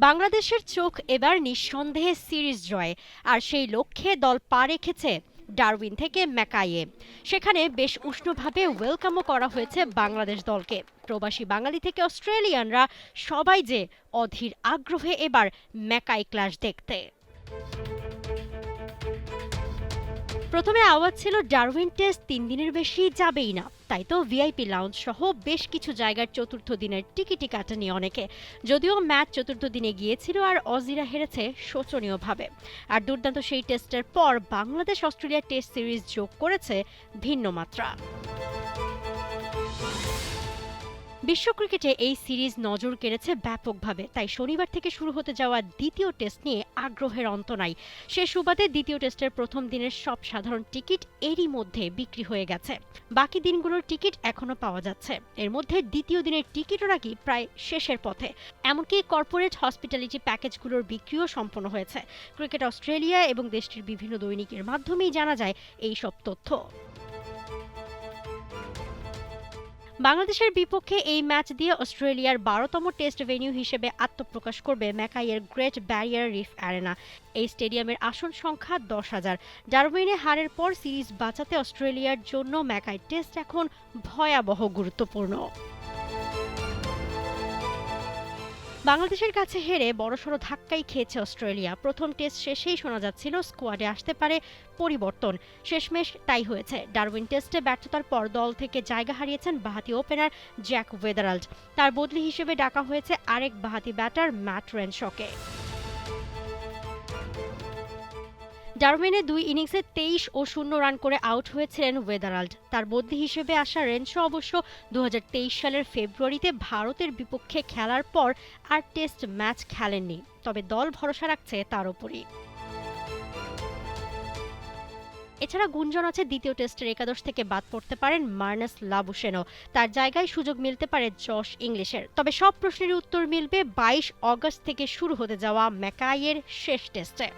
বাংলাদেশের চোখ এবার নিঃসন্দেহে সিরিজ জয়ে, আর সেই লক্ষ্যে দল পা রেখেছে ডারউইন থেকে ম্যাকাইয়ে। সেখানে বেশ উষ্ণভাবে ওয়েলকামও করা হয়েছে বাংলাদেশ দলকে। প্রবাসী বাঙালি থেকে অস্ট্রেলিয়ানরা সবাই যে অধীর আগ্রহে এবার ম্যাকাই ক্লাস দেখতে। প্রথমে আওয়াজ ছিল ডারউইন টেস্ট ৩ দিনের বেশি যাবেই না, তাই তো ভিআইপি লাউঞ্জ সহ বেশ কিছু জায়গার চতুর্থ দিনের টিকিটই কাটেনি অনেকে। যদিও ম্যাচ চতুর্থ দিনে গিয়েছিল আর অজিরা হেরেছে শোচনীয়ভাবে। আর দুর্দান্ত সেই টেস্টের পর বাংলাদেশ অস্ট্রেলিয়া টেস্ট সিরিজ যোগ করেছে ভিন্ন মাত্রা। বিশ্ব ক্রিকেটে এই সিরিজ নজর কেড়েছে ব্যাপকভাবে, তাই শনিবার থেকে শুরু হতে যাওয়া দ্বিতীয় টেস্ট নিয়ে আগ্রহের অন্ত নাই। সে সুবাদে দ্বিতীয় টেস্টের প্রথম দিনের সব সাধারণ টিকিট এরই মধ্যে বিক্রি হয়ে গেছে। বাকি দিনগুলোর টিকিট এখনো পাওয়া যাচ্ছে। এর মধ্যে দ্বিতীয় দিনের টিকিটও নাকি প্রায় শেষের পথে। এমনকি কর্পোরেট হসপিটালিটি প্যাকেজগুলোর বিক্রিও সম্পন্ন হয়েছে। ক্রিকেট অস্ট্রেলিয়া এবং দেশটির বিভিন্ন দৈনিকের মাধ্যমেই জানা যায় এই সব তথ্য। বাংলাদেশের বিপক্ষে এই ম্যাচ দিয়ে অস্ট্রেলিয়ার ১২তম টেস্ট ভেন্যু হিসেবে আত্মপ্রকাশ করবে ম্যাকাইয়ের গ্রেট ব্যারিয়ার রিফ অ্যারেনা। এই স্টেডিয়ামের আসন সংখ্যা ১০,০০০। ডারউইনে হারের পর সিরিজ বাঁচাতে অস্ট্রেলিয়ার জন্য ম্যাকাই টেস্ট এখন ভয়াবহ গুরুত্বপূর্ণ। বাংলাদেশের কাছে হেরে বড়সড় ধাক্কাই খেয়েছে অস্ট্রেলিয়া। প্রথম টেস্ট শেষেই শোনা যাচ্ছিল স্কোয়াডে আসতে পারে পরিবর্তন। শেষমেশ তাই হয়েছে। ডারউইন টেস্টে ব্যর্থতার পর দল থেকে জায়গা হারিয়েছেন বাঁহাতি ওপেনার জ্যাক ওয়েদারাল্ড। তার বদলি হিসেবে ডাকা হয়েছে আরেক বাঁহাতি ব্যাটার ম্যাট রেনশকে। ডারউইনে ২ ইনিংসে ২৩ ও ০ রান করে আউট হয়েছিলেন ওয়েদারাল্ড। তার বদলি হিসেবে আসা রেনশো অবশ্য ২০২৩ সালের ফেব্রুয়ারিতে ভারতের বিপক্ষে খেলার পর আর টেস্ট ম্যাচ খেলেননি। তবে দল ভরসা রাখছে তার ওপরই। এছাড়া গুঞ্জন আছে দ্বিতীয় টেস্টের একাদশ থেকে বাদ পড়তে পারেন মার্নাস লাবুশেনও। তার জায়গায় সুযোগ মিলতে পারে জশ ইংলিশের। তবে সব প্রশ্নেরই উত্তর মিলবে ২২ অগস্ট থেকে শুরু হতে যাওয়া ম্যাকাইয়ের শেষ টেস্টে।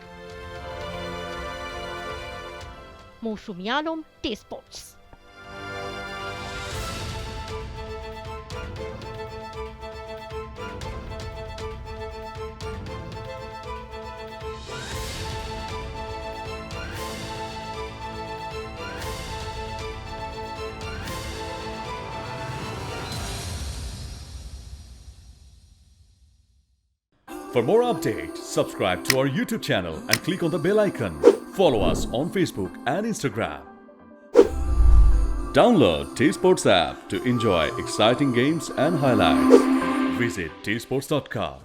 মৌসুমী Alam, T Sports. For more updates, subscribe to our YouTube channel and click on the bell icon. Follow us on Facebook and Instagram. Download T-Sports app to enjoy exciting games and highlights. Visit tsports.com.